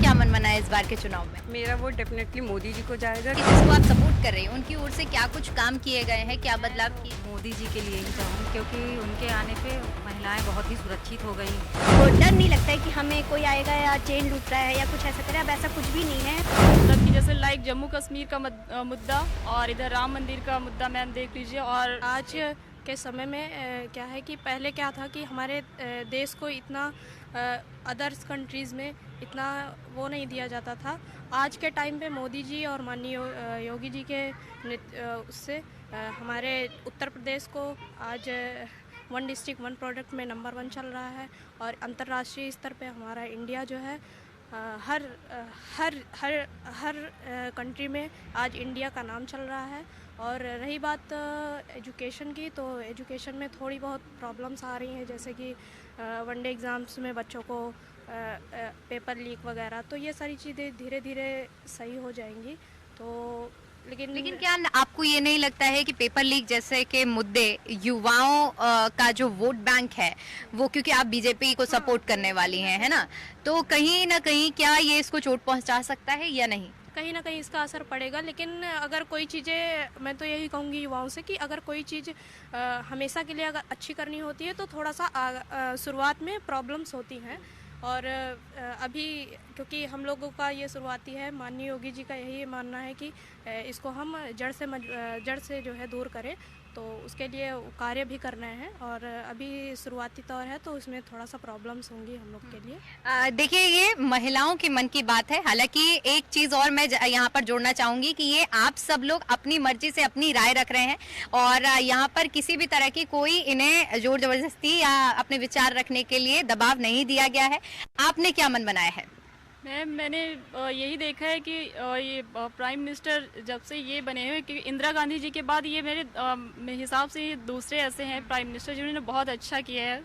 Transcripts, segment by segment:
क्या मन बना है इस बार के चुनाव में? मेरा वोट डेफिनेटली मोदी जी को जाएगा। कि जिसको आप सपोर्ट कर रहे हैं उनकी ओर से क्या कुछ काम किए गए हैं, क्या बदलाव किए? मोदी जी के लिए ही चाहूँ क्योंकि उनके आने पे महिलाएं बहुत ही सुरक्षित हो गई। तो डर नहीं लगता है कि हमें कोई आएगा या चेन लूट रहा है या कुछ ऐसा करे, अब ऐसा कुछ भी नहीं है। मतलब कि जैसे लाइक जम्मू कश्मीर का मुद्दा और इधर राम मंदिर का मुद्दा मैम देख लीजिए। और आज के समय में क्या है कि पहले क्या था कि हमारे देश को इतना अदर्स कंट्रीज़ में इतना वो नहीं दिया जाता था। आज के टाइम पे मोदी जी और माननीय योगी जी के उससे हमारे उत्तर प्रदेश को आज वन डिस्ट्रिक्ट वन प्रोडक्ट में नंबर 1 चल रहा है। और अंतर्राष्ट्रीय स्तर पे हमारा इंडिया जो है हर हर हर हर कंट्री में आज इंडिया का नाम चल रहा है। और रही बात एजुकेशन की, तो एजुकेशन में थोड़ी बहुत प्रॉब्लम्स आ रही हैं, जैसे कि वनडे एग्ज़ाम्स में बच्चों को पेपर लीक वगैरह, तो ये सारी चीज़ें धीरे धीरे सही हो जाएंगी। तो लेकिन क्या आपको ये नहीं लगता है कि पेपर लीक जैसे के मुद्दे युवाओं का जो वोट बैंक है वो, क्योंकि आप बीजेपी को सपोर्ट करने वाली हैं, है ना, तो कहीं ना कहीं क्या ये इसको चोट पहुंचा सकता है या नहीं? कहीं ना कहीं इसका असर पड़ेगा। लेकिन अगर कोई चीज़ें, मैं तो यही कहूँगी युवाओं से कि अगर कोई चीज़ हमेशा के लिए अगर अच्छी करनी होती है तो थोड़ा सा शुरुआत में प्रॉब्लम्स होती हैं। और अभी क्योंकि हम लोगों का ये शुरुआती है, माननीय योगी जी का यही मानना है कि इसको हम जड़ से जो है दूर करें, तो उसके लिए कार्य भी करना है। और अभी शुरुआती तौर है तो उसमें थोड़ा सा प्रॉब्लम्स होंगी हम लोग के लिए। देखिए, ये महिलाओं के मन की बात है। हालांकि एक चीज और मैं यहाँ पर जोड़ना चाहूंगी कि ये आप सब लोग अपनी मर्जी से अपनी राय रख रहे हैं और यहाँ पर किसी भी तरह की कोई इन्हें जोर जबरदस्ती या अपने विचार रखने के लिए दबाव नहीं दिया गया है। आपने क्या मन बनाया है? मैंने यही देखा है कि ये प्राइम मिनिस्टर जब से ये बने हुए, क्योंकि इंदिरा गांधी जी के बाद ये मेरे हिसाब से ये दूसरे ऐसे हैं प्राइम मिनिस्टर जिन्होंने बहुत अच्छा किया है।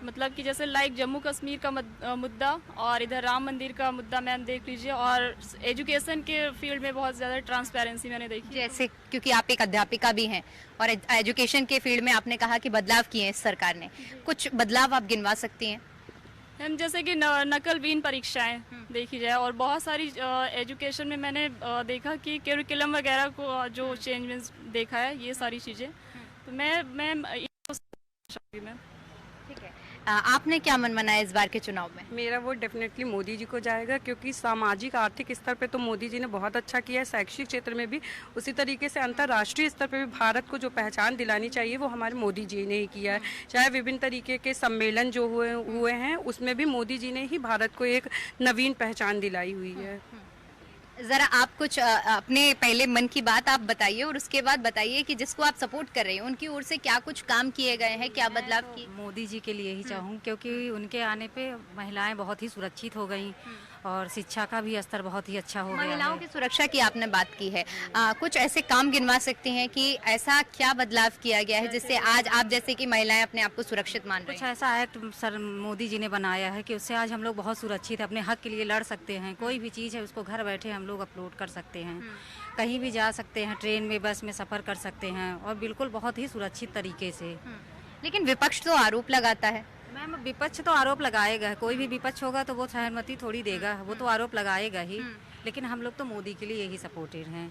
मतलब कि जैसे लाइक जम्मू कश्मीर का मुद्दा और इधर राम मंदिर का मुद्दा मैम देख लीजिए। और एजुकेशन के फील्ड में बहुत ज़्यादा ट्रांसपेरेंसी मैंने देखी। जैसे क्योंकि आप एक अध्यापिका भी हैं और एजुकेशन के फील्ड में आपने कहा कि बदलाव किए हैं इस सरकार ने, कुछ बदलाव आप गिनवा सकती हैं? हम जैसे कि नकलविहीन परीक्षाएं देखी जाए, और बहुत सारी एजुकेशन में मैंने देखा कि करिकुलम वगैरह को जो चेंजेस देखा है, ये सारी चीज़ें। तो मैं ठीक है। आपने क्या मन बनाया इस बार के चुनाव में? मेरा वोट डेफिनेटली मोदी जी को जाएगा, क्योंकि सामाजिक आर्थिक स्तर पे तो मोदी जी ने बहुत अच्छा किया है, शैक्षिक क्षेत्र में भी उसी तरीके से अंतर्राष्ट्रीय स्तर पे भी भारत को जो पहचान दिलानी चाहिए वो हमारे मोदी जी ने ही किया है। चाहे विभिन्न तरीके के सम्मेलन जो हुए हैं उसमें भी मोदी जी ने ही भारत को एक नवीन पहचान दिलाई हुई है। जरा आप कुछ अपने पहले मन की बात आप बताइए और उसके बाद बताइए कि जिसको आप सपोर्ट कर रहे हैं उनकी ओर से क्या कुछ काम किए गए हैं, क्या बदलाव किए? मोदी जी के लिए ही चाहूँ क्योंकि उनके आने पे महिलाएं बहुत ही सुरक्षित हो गई और शिक्षा का भी स्तर बहुत ही अच्छा हो गया है। महिलाओं की सुरक्षा की आपने बात की है, कुछ ऐसे काम गिनवा सकते हैं कि ऐसा क्या बदलाव किया गया है जिससे आज आप जैसे कि महिलाएं अपने आप को सुरक्षित मान रही कुछ हैं? ऐसा एक्ट सर मोदी जी ने बनाया है कि उससे आज हम लोग बहुत सुरक्षित है, अपने हक के लिए लड़ सकते हैं। कोई भी चीज़ है उसको घर बैठे हम लोग अपलोड कर सकते हैं, कहीं भी जा सकते हैं, ट्रेन में बस में सफ़र कर सकते हैं और बिल्कुल बहुत ही सुरक्षित तरीके से। लेकिन विपक्ष तो आरोप लगाता है। मैम, विपक्ष तो आरोप लगाएगा, कोई भी विपक्ष होगा तो वो सहमति थोड़ी देगा, वो तो आरोप लगाएगा ही। लेकिन हम लोग तो मोदी के लिए ही सपोर्टेड हैं,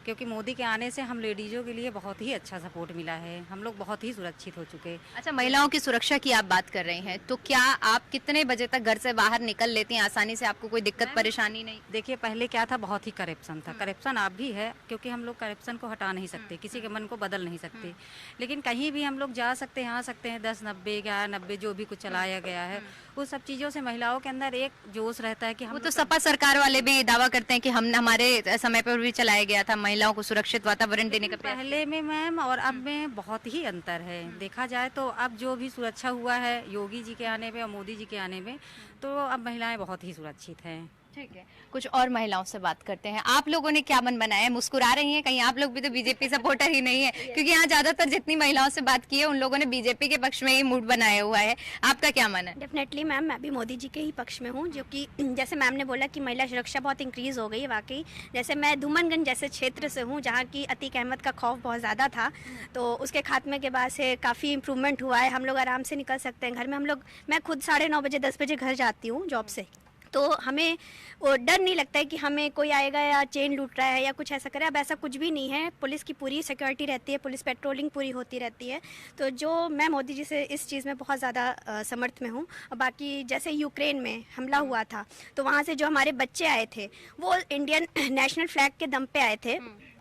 क्योंकि मोदी के आने से हम लेडीज़ों के लिए बहुत ही अच्छा सपोर्ट मिला है, हम लोग बहुत ही सुरक्षित हो चुके। अच्छा, महिलाओं की सुरक्षा की आप बात कर रहे हैं, तो क्या आप कितने बजे तक घर से बाहर निकल लेती हैं आसानी से? आपको कोई दिक्कत परेशानी नहीं? देखिए, पहले क्या था, बहुत ही करप्शन था। करप्शन आप भी है, क्योंकि हम लोग करप्शन को हटा नहीं सकते, किसी के मन को बदल नहीं सकते, लेकिन कहीं भी हम लोग जा सकते हैं, आ सकते हैं। 10-90, 11-90 जो भी कुछ चलाया गया है, वो सब चीज़ों से महिलाओं के अंदर एक जोश रहता है कि हम तो सपा सरकार वाले भी दावा करते हैं कि हम हमारे समय पर भी चलाया गया था, महिलाओं को सुरक्षित वातावरण देने का प्रयास। पहले में मैम और अब में बहुत ही अंतर है। देखा जाए तो अब जो भी सुरक्षा हुआ है योगी जी के आने में और मोदी जी के आने में, तो अब महिलाएं बहुत ही सुरक्षित हैं। ठीक है, कुछ और महिलाओं से बात करते हैं। आप लोगों ने क्या मन बनाया है? मुस्कुरा रही हैं, कहीं आप लोग भी तो बीजेपी सपोर्टर ही नहीं है? क्योंकि यहाँ ज्यादातर जितनी महिलाओं से बात की है उन लोगों ने बीजेपी के पक्ष में ही मूड बनाया हुआ है। आपका क्या मन है? डेफिनेटली मैम, मैं भी मोदी जी के ही पक्ष में हूँ, जो कि जैसे मैम ने बोला कि महिला सुरक्षा बहुत इंक्रीज़ हो गई है। वाकई जैसे मैं धूमनगंज जैसे क्षेत्र से हूँ जहाँ की अतीक अहमद का खौफ बहुत ज़्यादा था, तो उसके खात्मे के बाद से काफ़ी इंप्रूवमेंट हुआ है। हम लोग आराम से निकल सकते हैं घर में। मैं खुद 9:30 बजे 10 बजे घर जाती हूँ जॉब से, तो हमें वो डर नहीं लगता है कि हमें कोई आएगा या चेन लूट रहा है या कुछ ऐसा करे। अब ऐसा कुछ भी नहीं है, पुलिस की पूरी सिक्योरिटी रहती है, पुलिस पेट्रोलिंग पूरी होती रहती है। तो जो मैं मोदी जी से इस चीज़ में बहुत ज़्यादा समर्थ में हूँ। और बाकी जैसे यूक्रेन में हमला हुआ था तो वहाँ से जो हमारे बच्चे आए थे वो इंडियन नेशनल फ्लैग के दम पे आए थे,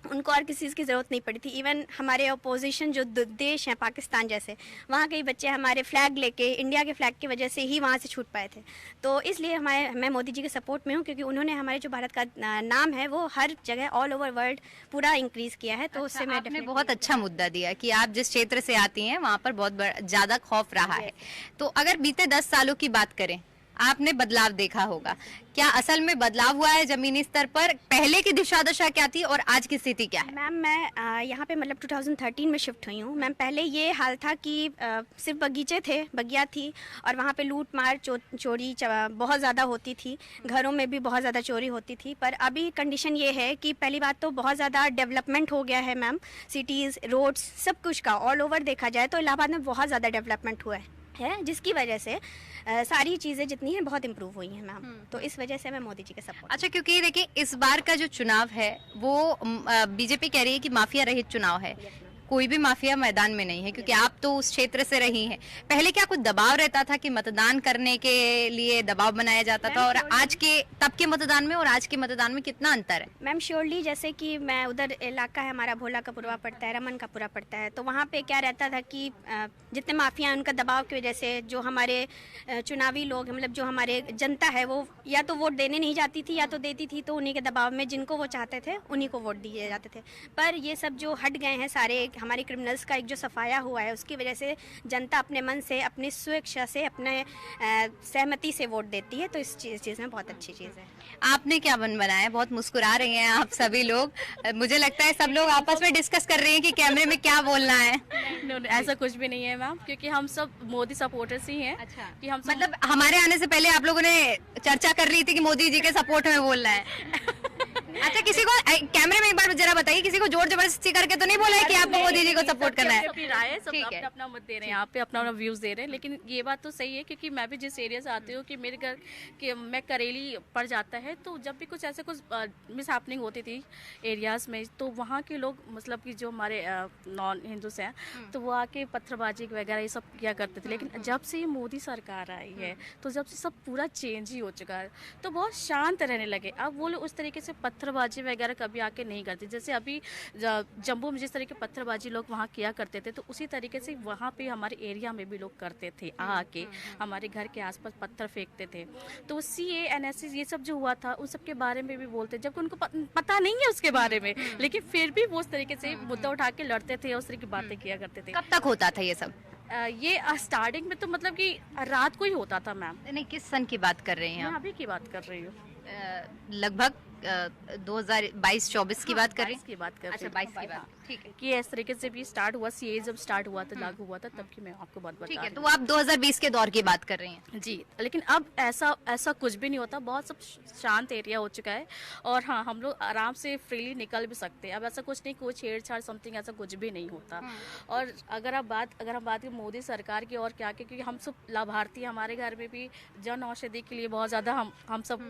उनको और किसी चीज़ की ज़रूरत नहीं पड़ी थी। इवन हमारे अपोजिशन जो देश हैं पाकिस्तान जैसे, वहाँ के बच्चे हमारे फ्लैग लेके, इंडिया के फ्लैग की वजह से ही वहाँ से छूट पाए थे। तो इसलिए मैं मोदी जी के सपोर्ट में हूँ, क्योंकि उन्होंने हमारे जो भारत का नाम है वो हर जगह ऑल ओवर वर्ल्ड पूरा इंक्रीज़ किया है। तो उससे मैं आपने बहुत अच्छा मुद्दा दिया कि आप जिस क्षेत्र से आती हैं वहाँ पर बहुत ज़्यादा खौफ रहा है। तो अगर बीते 10 सालों की बात करें, आपने बदलाव देखा होगा, क्या असल में बदलाव हुआ है जमीनी स्तर पर? पहले की दिशा दशा क्या थी और आज की स्थिति क्या है? मैम मैं यहाँ पे मतलब 2013 में शिफ्ट हुई हूँ। मैम पहले ये हाल था कि सिर्फ बगीचे थे, बगिया थी, और वहाँ पे लूट मार चोरी बहुत ज़्यादा होती थी, घरों में भी बहुत ज़्यादा चोरी होती थी। पर अभी कंडीशन ये है कि पहली बात तो बहुत ज़्यादा डेवलपमेंट हो गया है मैम, सिटीज़, रोड्स, सब कुछ का ऑल ओवर देखा जाए तो इलाहाबाद में बहुत ज़्यादा डेवलपमेंट हुआ है, जिसकी वजह से सारी चीज़ें जितनी हैं बहुत इम्प्रूव हुई हैं मैम। तो इस वजह से मैं मोदी जी के सपोर्ट। अच्छा, क्योंकि देखिए इस बार का जो चुनाव है वो बीजेपी कह रही है कि माफिया रहित चुनाव है, कोई भी माफिया मैदान में नहीं है, क्योंकि आप तो उस क्षेत्र से रही हैं। पहले क्या कुछ दबाव रहता था कि मतदान करने के लिए दबाव बनाया जाता था, और आज के तब के मतदान में और आज के मतदान में कितना अंतर है? मैम श्योरली, जैसे कि मैं उधर इलाका है हमारा, भोला का पुरवा पड़ता है, रमन का पुरा पड़ता है, तो वहाँ पे क्या रहता था कि जितने माफिया हैं उनका दबाव की वजह से जो हमारे चुनावी लोग, मतलब जो हमारे जनता है वो या तो वोट देने नहीं जाती थी, या तो देती थी तो उन्हीं के दबाव में जिनको वो चाहते थे उन्हीं को वोट दिए जाते थे। पर ये सब जो हट गए हैं सारे, हमारे क्रिमिनल्स का एक जो सफाया हुआ है उसकी वजह से जनता अपने मन से, अपनी स्वेच्छा से, अपने सहमति से वोट देती है। तो इस चीज़ में बहुत अच्छी चीज़ है। आपने क्या बनाया? बहुत मुस्कुरा रही हैं आप सभी लोग, मुझे लगता है सब लोग आपस में डिस्कस कर रहे हैं कि कैमरे में क्या बोलना है। ऐसा कुछ भी नहीं है मैम, क्योंकि हम सब मोदी सपोर्टर्स ही हैं। अच्छा, कि हम मतलब हमारे आने से पहले आप लोगों ने चर्चा कर रही थी कि मोदी जी के सपोर्ट में बोलना है। अच्छा, किसी को कैमरे में एक बार जरा बताइए, किसी को जोर जबरदस्ती करके तो नहीं बोला है कि आपको मोदी जी को सपोर्ट करना है? सबकी राय है, सब ठीक है। अपना अपना मत दे रहे हैं, यहाँ पे अपना अपना व्यूज दे रहे हैं। लेकिन ये बात तो सही है, क्योंकि मैं भी जिस एरिया से आती हूँ कि मेरे घर के मैं करेली पड़ जाता है, तो जब भी कुछ ऐसे कुछ मिस हैपनिंग होती थी एरियाज में, तो वहाँ के लोग, मतलब कि जो हमारे नॉन हिंदूस हैं, तो वो आके पत्थरबाजी वगैरह ये सब किया करते थे। लेकिन जब से ये मोदी सरकार आई है, तो जब से सब पूरा चेंज ही हो चुका है, तो बहुत शांत रहने लगे। अब वो लोग उस तरीके से पत्थरबाजी वगैरह कभी आके नहीं करते। जैसे अभी जम्मू में जिस तरह की पत्थरबाजी लोग वहाँ किया करते थे, तो उसी तरीके से वहाँ पे हमारे एरिया में भी लोग करते थे, आके हमारे घर के आसपास पत्थर फेंकते थे। तो CA NSC ये सब जो हुआ था उन सब के बारे में भी बोलते, जबकि उनको पता नहीं है उसके बारे में, लेकिन फिर भी वो उस तरीके से मुद्दा उठा के लड़ते थे, उस तरह की बातें किया करते थे। कब तक होता था ये सब? ये स्टार्टिंग में तो मतलब कि रात को ही होता था मैम। नहीं, किस सन की बात कर रही हैं मैं आप? अभी की बात कर रही हूँ, लगभग 2022-24 की बात कर रही हैं? 22 की बात कर रही अच्छा, हूँ। 22 की बात, ठीक है। कि इस तरीके से भी स्टार्ट हुआ, CA जब स्टार्ट हुआ था, लागू हुआ था, तब की मैं आपको बात बता ठीक है, रही तो आप 2020 के दौर की बात कर रही हैं। हूँ। जी, लेकिन अब ऐसा कुछ भी नहीं होता, बहुत सब शांत एरिया हो चुका है। और हाँ, हम लोग आराम से फ्रीली निकल भी सकते हैं। अब ऐसा कुछ नहीं, कोई छेड़छाड़ समथिंग ऐसा कुछ भी नहीं होता। और अगर हम बात करें मोदी सरकार की और क्या, क्योंकि हम सब लाभार्थी, हमारे घर में भी जन औषधि के लिए बहुत ज़्यादा हम सब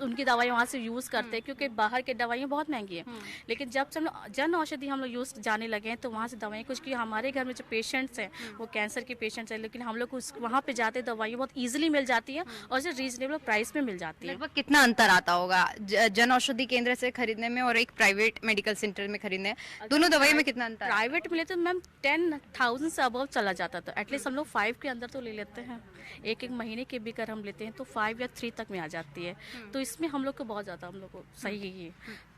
उनकी दवाई वहाँ से यूज़ करते हैं, क्योंकि बाहर की दवाइयाँ बहुत महंगी हैं। लेकिन जब से जन औषधि हम लोग यूज़ जाने लगे हैं, तो वहाँ से दवाइयाँ, कुछ कि हमारे घर में जो पेशेंट्स हैं वो कैंसर के पेशेंट्स हैं, लेकिन हम लोग वहाँ पे जाते दवाइयाँ बहुत ईजिली मिल जाती है और जो रीजनेबल प्राइस में मिल जाती है। लगभग कितना अंतर आता होगा जन औषधि केंद्र से खरीदने में और एक प्राइवेट मेडिकल सेंटर में खरीदने में? दोनों दवाई में कितना अंतर? प्राइवेट मिले तो मैम 10,000 से अबव चला जाता था। एटलीस्ट हम लोग 5 के अंदर तो ले लेते हैं। एक महीने के भी अगर हम लेते हैं तो 5 या 3 तक में आ जाती है। तो इसमें हम लोग को बहुत ज़्यादा, हम लोग को सही है ये।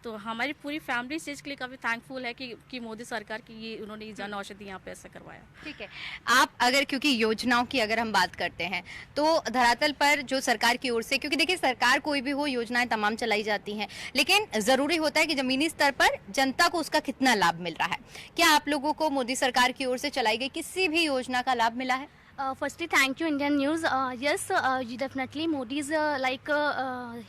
तो हमारी पूरी फैमिली इस चीज़ के लिए काफ़ी थैंकफुल है कि मोदी सरकार की ये उन्होंने जन औषधि यहाँ पे ऐसा करवाया। ठीक है, आप अगर, क्योंकि योजनाओं की अगर हम बात करते हैं तो धरातल पर जो सरकार की ओर से, क्योंकि देखिए सरकार कोई भी हो, योजनाएं तमाम चलाई जाती हैं, लेकिन जरूरी होता है कि जमीनी स्तर पर जनता को उसका कितना लाभ मिल रहा है। क्या आप लोगों को मोदी सरकार की ओर से चलाई गई किसी भी योजना का लाभ मिला है? Firstly, thank you, Indian News. Yes, definitely, Modi's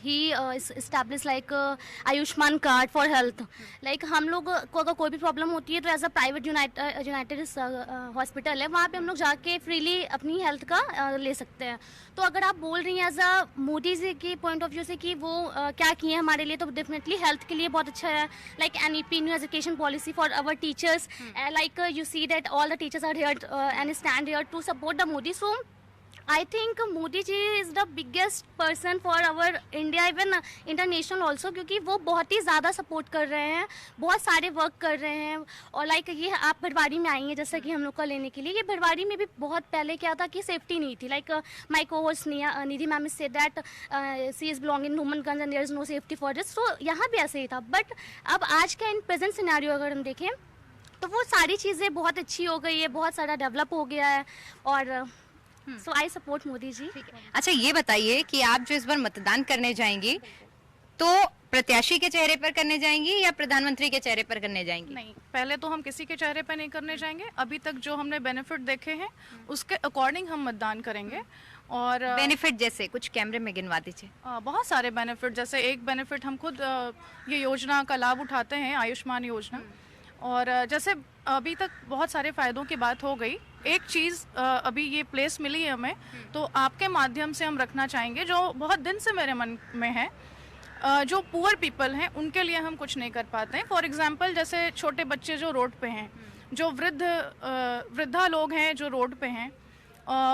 he established Ayushman card for health. Like हम लोग को अगर कोई भी प्रॉब्लम होती है तो as a private united hospital है, वहाँ पे हम लोग जाके फ्रीली अपनी हेल्थ का ले सकते हैं. तो अगर आप बोल रही हैं एज अ मोदी जी के पॉइंट ऑफ व्यू से कि वो क्या किए हैं हमारे लिए, तो डेफिनेटली हेल्थ के लिए बहुत अच्छा है. Like NEP, new education policy for our teachers. Like you see that all the teachers are here and stand here to support the Modi. So I think Modi ji is the biggest person for our India, even international also, क्योंकि वो बहुत ही ज़्यादा support कर रहे हैं, बहुत सारे work कर रहे हैं. और लाइक ये आप भरवाड़ी में आई हैं जैसा कि हम लोग का लेने के लिए, ये भरवाड़ी में भी बहुत पहले क्या था कि सेफ्टी नहीं थी. लाइक माई को होस्ट निधि मैम से that she is belonging Humanganj and there is no safety for this. तो यहाँ भी ऐसे ही था. बट अब आज का इन प्रेजेंट सिनेरियो अगर हम देखें तो वो सारी चीज़ें बहुत अच्छी हो गई है, बहुत सारा डेवलप हो गया है. और सो आई सपोर्ट मोदी जी. अच्छा, ये बताइए कि आप जो इस बार मतदान करने जाएंगी तो प्रत्याशी के चेहरे पर करने जाएंगी या प्रधानमंत्री के चेहरे पर करने जाएंगी? नहीं, पहले तो हम किसी के चेहरे पर नहीं करने जाएंगे. अभी तक जो हमने बेनिफिट देखे हैं उसके अकॉर्डिंग हम मतदान करेंगे. और बेनिफिट जैसे कुछ कैमरे में गिनवा दीजिए. बहुत सारे बेनिफिट, जैसे एक बेनिफिट हम खुद ये योजना का लाभ उठाते हैं, आयुष्मान योजना. और जैसे अभी तक बहुत सारे फ़ायदों की बात हो गई. एक चीज़ अभी ये प्लेस मिली है हमें, तो आपके माध्यम से हम रखना चाहेंगे जो बहुत दिन से मेरे मन में है. जो पुअर पीपल हैं उनके लिए हम कुछ नहीं कर पाते हैं. फॉर एग्जांपल, जैसे छोटे बच्चे जो रोड पे हैं, जो वृद्धा लोग हैं जो रोड पे हैं,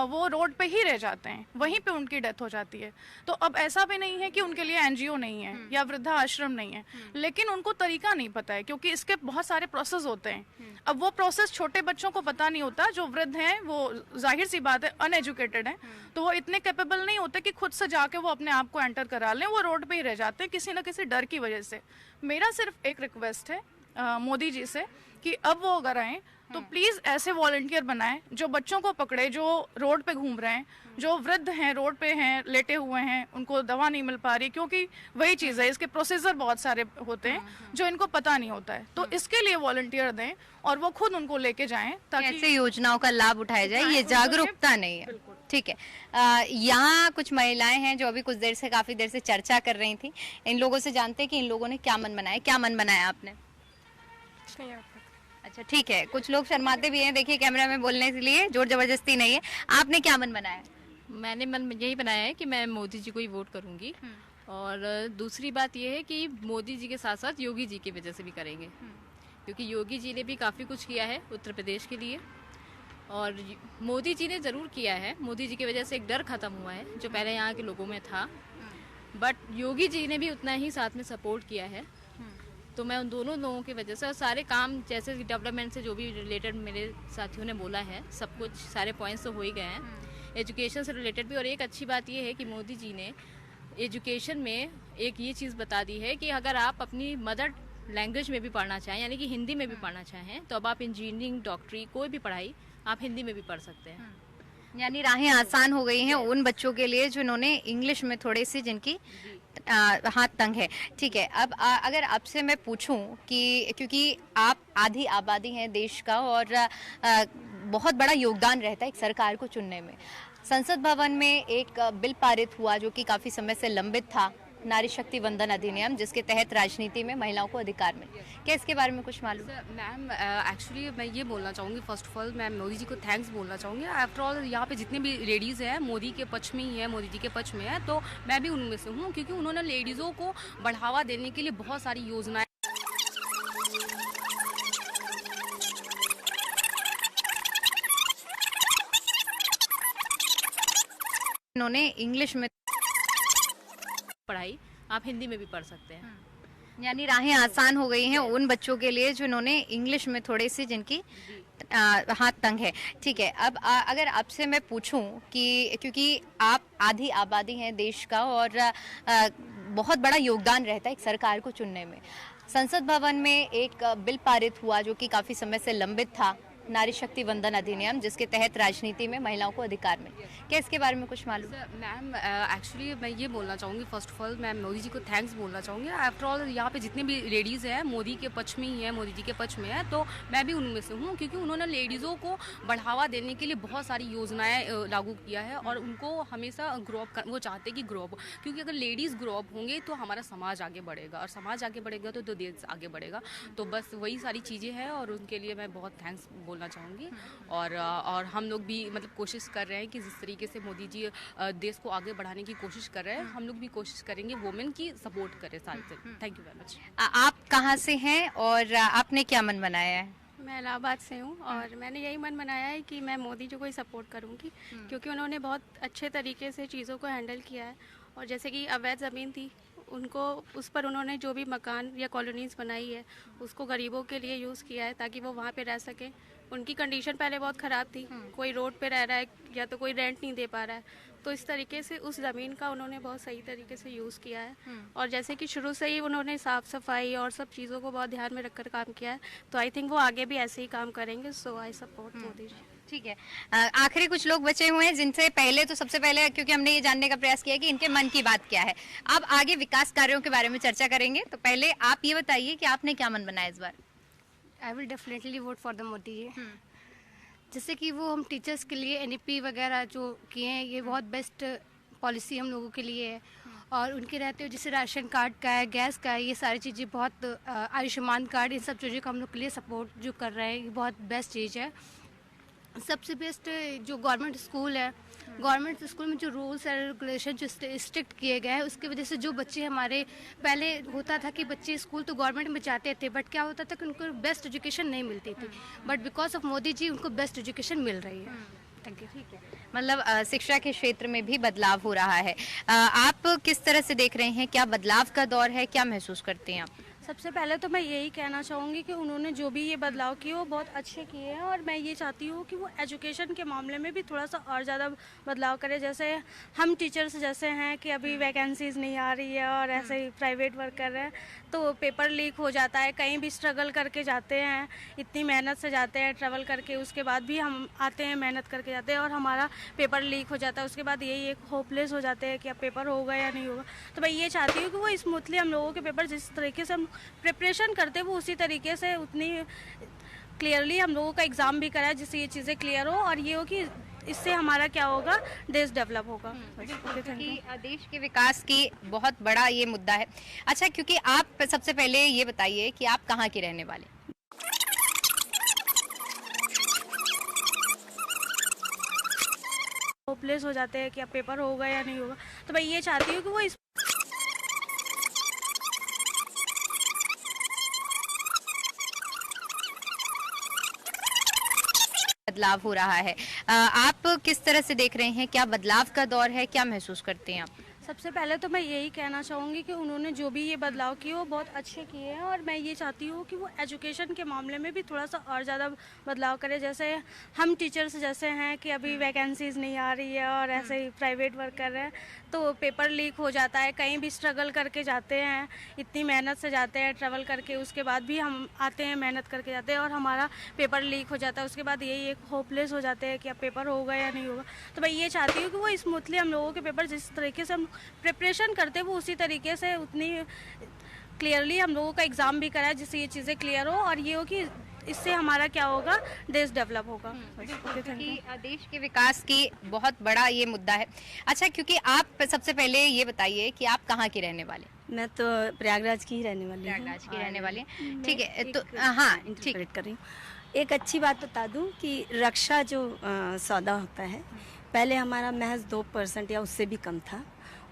वो रोड पे ही रह जाते हैं, वहीं पे उनकी डेथ हो जाती है. तो अब ऐसा भी नहीं है कि उनके लिए NGO नहीं है या वृद्धा आश्रम नहीं है, लेकिन उनको तरीका नहीं पता है क्योंकि इसके बहुत सारे प्रोसेस होते हैं. अब वो प्रोसेस छोटे बच्चों को पता नहीं होता. जो वृद्ध हैं वो जाहिर सी बात है अनएजुकेटेड हैं, तो वो इतने कैपेबल नहीं होते कि खुद से जाके वो अपने आप को एंटर करा लें. वो रोड पे ही रह जाते हैं किसी न किसी डर की वजह से. मेरा सिर्फ एक रिक्वेस्ट है मोदी जी से कि अब वो अगर आएँ तो प्लीज़ ऐसे वॉलंटियर बनाएं जो बच्चों को पकड़े जो रोड पे घूम रहे हैं, जो वृद्ध हैं, रोड पे हैं, लेटे हुए हैं, उनको दवा नहीं मिल पा रही. क्योंकि वही चीज़ है, इसके प्रोसीजर बहुत सारे होते हैं जो इनको पता नहीं होता है. तो इसके लिए वॉलंटियर दें और वो खुद उनको लेके जाएं ताकि ऐसे योजनाओं का लाभ उठाया जाए. ये जागरूकता नहीं है. ठीक है. यहाँ कुछ महिलाएं हैं जो अभी कुछ देर से, काफ़ी देर से चर्चा कर रही थी. इन लोगों से जानते हैं कि इन लोगों ने क्या मन बनाया. क्या मन बनाया आपने? अच्छा, ठीक है. कुछ लोग शर्माते भी हैं, देखिए कैमरा में बोलने के लिए, जोर जबरदस्ती नहीं है. आपने क्या मन बनाया? मैंने मन यही बनाया है कि मैं मोदी जी को ही वोट करूंगी. और दूसरी बात यह है कि मोदी जी के साथ साथ योगी जी की वजह से भी करेंगे, क्योंकि योगी जी ने भी काफ़ी कुछ किया है उत्तर प्रदेश के लिए. और मोदी जी ने ज़रूर किया है. मोदी जी की वजह से एक डर ख़त्म हुआ है जो पहले यहाँ के लोगों में था, बट योगी जी ने भी उतना ही साथ में सपोर्ट किया है. तो मैं उन दोनों लोगों की वजह से, और सारे काम जैसे डेवलपमेंट से जो भी रिलेटेड मेरे साथियों ने बोला है, सब कुछ सारे पॉइंट्स तो हो ही गए हैं. एजुकेशन से रिलेटेड भी. और एक अच्छी बात ये है कि मोदी जी ने एजुकेशन में एक ये चीज़ बता दी है कि अगर आप अपनी मदर लैंग्वेज में भी पढ़ना चाहें, यानी कि हिंदी में भी पढ़ना चाहें, तो अब आप इंजीनियरिंग, डॉक्टरी, कोई भी पढ़ाई आप हिंदी में भी पढ़ सकते हैं. यानी राहें आसान हो गई हैं उन बच्चों के लिए जिन्होंने इंग्लिश में थोड़ी सी, जिनकी हाथ तंग है. ठीक है. अब अगर आपसे मैं पूछूं कि क्योंकि आप आधी आबादी हैं देश का और बहुत बड़ा योगदान रहता है एक सरकार को चुनने में. संसद भवन में एक बिल पारित हुआ जो कि काफ़ी समय से लंबित था, नारी शक्ति वंदन अधिनियम, जिसके तहत राजनीति में महिलाओं को अधिकार मिले. क्या इसके बारे में कुछ मालूम? मैम, एक्चुअली मैं ये बोलना चाहूँगी, फर्स्ट ऑफ ऑल मैं मोदी जी को थैंक्स बोलना चाहूँगी. आफ्टर ऑल यहाँ पे जितने भी लेडीज़ हैं मोदी के पक्ष में ही है, मोदी जी के पक्ष में है, तो मैं भी उनमें से हूँ, क्योंकि उन्होंने लेडीज़ों को बढ़ावा देने के लिए बहुत सारी योजनाएँ उन्होंने इंग्लिश में पढ़ाई आप हिंदी में भी पढ़ सकते हैं. यानी राहें आसान हो गई हैं उन बच्चों के लिए जिन्होंने इंग्लिश में थोड़ी सी, जिनकी हाथ तंग है. ठीक है. अब अगर आपसे मैं पूछूं कि क्योंकि आप आधी आबादी हैं देश का और बहुत बड़ा योगदान रहता है एक सरकार को चुनने में. संसद भवन में एक बिल पारित हुआ जो कि काफ़ी समय से लंबित था, नारी शक्ति वंदन अधिनियम, जिसके तहत राजनीति में महिलाओं को अधिकार मिले। क्या इसके बारे में कुछ मालूम? मैम एक्चुअली मैं ये बोलना चाहूँगी, फर्स्ट ऑफ ऑल मैं मोदी जी को थैंक्स बोलना चाहूँगी। आफ्टर ऑल यहाँ पे जितने भी लेडीज़ हैं मोदी के पक्ष में ही है, मोदी जी के पक्ष में है, तो मैं भी उनमें से हूँ, क्योंकि उन्होंने लेडीज़ों को बढ़ावा देने के लिए बहुत सारी योजनाएं लागू किया है और उनको हमेशा ग्रो अप वो चाहते हैं कि ग्रो अप, क्योंकि अगर लेडीज़ ग्रो अप होंगे तो हमारा समाज आगे बढ़ेगा और समाज आगे बढ़ेगा तो देश आगे बढ़ेगा। तो बस वही सारी चीज़ें हैं और उनके लिए मैं बहुत थैंक्स बोलना चाहूँगी। और हम लोग भी मतलब कोशिश कर रहे हैं कि जिस तरीके से मोदी जी देश को आगे बढ़ाने की कोशिश कर रहे हैं, हम लोग भी कोशिश करेंगे वुमेन की सपोर्ट करें सारे से। Thank you very much. आप कहाँ से हैं और आपने क्या मन बनाया है? मैं इलाहाबाद से हूँ और मैंने यही मन बनाया है कि मैं मोदी जी को ही सपोर्ट करूँगी, क्योंकि उन्होंने बहुत अच्छे तरीके से चीज़ों को हैंडल किया है। और जैसे कि अवैध ज़मीन थी, उनको उस पर उन्होंने जो भी मकान या कॉलोनीज़ बनाई है उसको गरीबों के लिए यूज़ किया है ताकि वो वहाँ पे रह सकें। उनकी कंडीशन पहले बहुत ख़राब थी, कोई रोड पे रह रहा है या तो कोई रेंट नहीं दे पा रहा है, तो इस तरीके से उस ज़मीन का उन्होंने बहुत सही तरीके से यूज़ किया है। और जैसे कि शुरू से ही उन्होंने साफ़ सफाई और सब चीज़ों को बहुत ध्यान में रखकर काम किया है, तो आई थिंक वो आगे भी ऐसे ही काम करेंगे। सो आई सपोर्ट मोदी जी। ठीक है, आखिरी कुछ लोग बचे हुए हैं जिनसे पहले तो सबसे पहले, क्योंकि हमने ये जानने का प्रयास किया कि इनके मन की बात क्या है, अब आगे विकास कार्यों के बारे में चर्चा करेंगे। तो पहले आप ये बताइए कि आपने क्या मन बनाया इस बार? I will definitely vote for the Modi ji. जैसे कि वो हम टीचर्स के लिए NEP वगैरह जो किए हैं, ये बहुत बेस्ट पॉलिसी हम लोगों के लिए है। और उनके रहते हुए जैसे राशन कार्ड का है, गैस का है, ये सारी चीज़ें बहुत, आयुष्मान कार्ड, इन सब चीज़ों का हम लोग के लिए सपोर्ट जो कर रहे हैं, ये बहुत बेस्ट चीज़ है। सबसे बेस्ट जो गवर्नमेंट स्कूल है, गवर्नमेंट स्कूल में जो रूल्स एंड रेगुलेशन जो स्ट्रिक्ट किए गए हैं, उसकी वजह से जो बच्चे हमारे, पहले होता था कि बच्चे स्कूल तो गवर्नमेंट में जाते थे, बट क्या होता था कि उनको बेस्ट एजुकेशन नहीं मिलती थी, but because of Modi ji उनको बेस्ट एजुकेशन मिल रही है। Thank you. ठीक है, मतलब शिक्षा के क्षेत्र में भी बदलाव हो रहा है। आप किस तरह से देख रहे हैं, क्या बदलाव का दौर है, क्या महसूस करते हैं आप? सबसे पहले तो मैं यही कहना चाहूँगी कि उन्होंने जो भी ये बदलाव किए वो बहुत अच्छे किए हैं, और मैं ये चाहती हूँ कि वो एजुकेशन के मामले में भी थोड़ा सा और ज़्यादा बदलाव करें। जैसे हम टीचर्स जैसे हैं कि अभी वैकेंसीज़ नहीं आ रही है और ऐसे ही प्राइवेट वर्क कर रहे हैं, तो पेपर लीक हो जाता है, कहीं भी स्ट्रगल करके जाते हैं, इतनी मेहनत से जाते हैं ट्रैवल करके, उसके बाद भी हम आते हैं मेहनत करके जाते हैं और हमारा पेपर लीक हो जाता है, उसके बाद यही एक होपलेस हो जाते हैं कि अब पेपर होगा या नहीं होगा। तो मैं ये चाहती हूँ कि वो स्मूथली हम लोगों के पेपर जिस तरीके से हम प्रिपरेशन करते हैं वो उसी तरीके से उतनी क्लियरली हम लोगों का एग्ज़ाम भी कराए, जिससे ये चीज़ें क्लियर हो और ये हो कि इससे हमारा क्या होगा, देश डेवलप होगा। क्योंकि देश के विकास की बहुत बड़ा ये मुद्दा है। अच्छा, क्योंकि आप सबसे पहले ये बताइए कि आप कहाँ के रहने वाले? होपलेस हो जाते हैं कि अब पेपर होगा या नहीं होगा, तो मैं ये चाहती हूँ कि वो बदलाव हो रहा है। आप किस तरह से देख रहे हैं, क्या बदलाव का दौर है, क्या महसूस करते हैं आप? सबसे पहले तो मैं यही कहना चाहूँगी कि उन्होंने जो भी ये बदलाव किए वो बहुत अच्छे किए हैं, और मैं ये चाहती हूँ कि वो एजुकेशन के मामले में भी थोड़ा सा और ज़्यादा बदलाव करें। जैसे हम टीचर्स जैसे हैं कि अभी वैकेंसीज़ नहीं आ रही है और ऐसे ही प्राइवेट वर्क कर रहे हैं, तो पेपर लीक हो जाता है, कहीं भी स्ट्रगल करके जाते हैं, इतनी मेहनत से जाते हैं ट्रैवल करके, उसके बाद भी हम आते हैं मेहनत करके जाते हैं और हमारा पेपर लीक हो जाता है, उसके बाद यही एक होपलेस हो जाते हैं कि अब पेपर होगा या नहीं होगा। तो मैं ये चाहती हूँ कि वो स्मूथली हम लोगों के पेपर जिस तरीके से हम प्रिपरेशन करते हैं वो उसी तरीके से उतनी क्लियरली हम लोगों का एग्ज़ाम भी कराए, जिससे ये चीज़ें क्लियर हो और ये हो कि इससे हमारा क्या होगा, देश डेवलप होगा। क्योंकि देश के विकास की बहुत बड़ा ये मुद्दा है। अच्छा, क्योंकि आप सबसे पहले ये बताइए कि आप कहाँ के रहने वाले? मैं तो प्रयागराज की ही रहने वाली हूँ। प्रयागराज की रहने वाली हैं, ठीक है। तो हाँ, ठीक कर रही हूँ। एक अच्छी बात बता दूँ कि रक्षा जो सौदा होता है, पहले हमारा महज 2% या उससे भी कम था,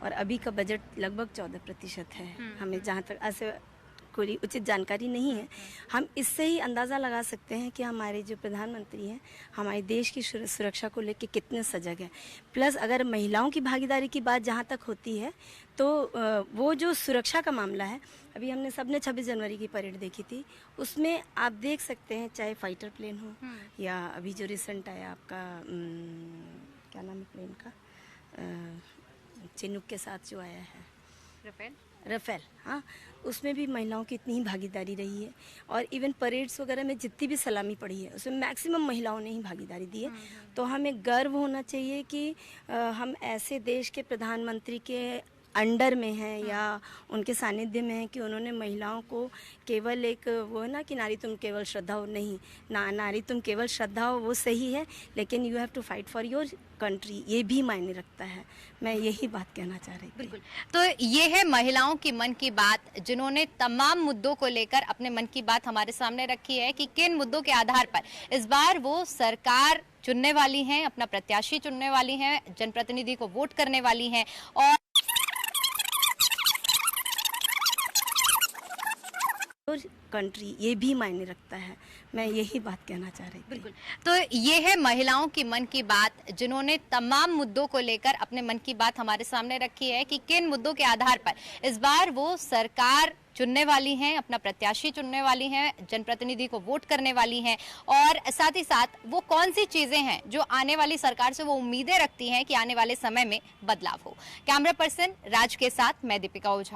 और अभी का बजट लगभग 14% है। हमें जहाँ तक ऐसे कोई उचित जानकारी नहीं है, हम इससे ही अंदाज़ा लगा सकते हैं कि हमारे जो प्रधानमंत्री हैं हमारे देश की सुरक्षा को लेकर कितने सजग हैं। प्लस अगर महिलाओं की भागीदारी की बात जहाँ तक होती है, तो वो जो सुरक्षा का मामला है, अभी हमने सबने 26 जनवरी की परेड देखी थी, उसमें आप देख सकते हैं चाहे फाइटर प्लेन हो या अभी जो रिसेंट आया आपका क्या नाम है प्लेन का, चिनूक के साथ जो आया है, रफेल, हाँ, उसमें भी महिलाओं की इतनी ही भागीदारी रही है। और इवन परेड्स वगैरह में जितनी भी सलामी पड़ी है उसमें मैक्सिमम महिलाओं ने ही भागीदारी दी है। तो हमें गर्व होना चाहिए कि हम ऐसे देश के प्रधानमंत्री के अंडर में हैं या उनके सानिध्य में हैं कि उन्होंने महिलाओं को केवल एक वो है ना कि नारी तुम केवल श्रद्धा हो, नहीं नारी तुम केवल श्रद्धा हो वो सही है, लेकिन you have to fight for your country, ये भी मायने रखता है। मैं यही बात कहना चाह रही थी। बिल्कुल। तो ये है महिलाओं की मन की बात, जिन्होंने तमाम मुद्दों को लेकर अपने मन की बात हमारे सामने रखी है कि किन मुद्दों के आधार पर इस बार वो सरकार चुनने वाली हैं, अपना प्रत्याशी चुनने वाली हैं, जनप्रतिनिधि को वोट करने वाली हैं। और कंट्री, ये भी मायने रखता है। मैं यही बात कहना चाह रही थी। बिल्कुल। तो ये है महिलाओं की मन की बात, जिन्होंने तमाम मुद्दों को लेकर अपने मन की बात हमारे सामने रखी है कि किन मुद्दों के आधार पर इस बार वो सरकार चुनने वाली हैं, अपना प्रत्याशी चुनने वाली हैं, जनप्रतिनिधि को वोट करने वाली हैं। और साथ ही साथ वो कौन सी चीजें हैं जो आने वाली सरकार से वो उम्मीदें रखती हैं कि आने वाले समय में बदलाव हो। कैमरा पर्सन राज के साथ मैं दीपिका ओझा।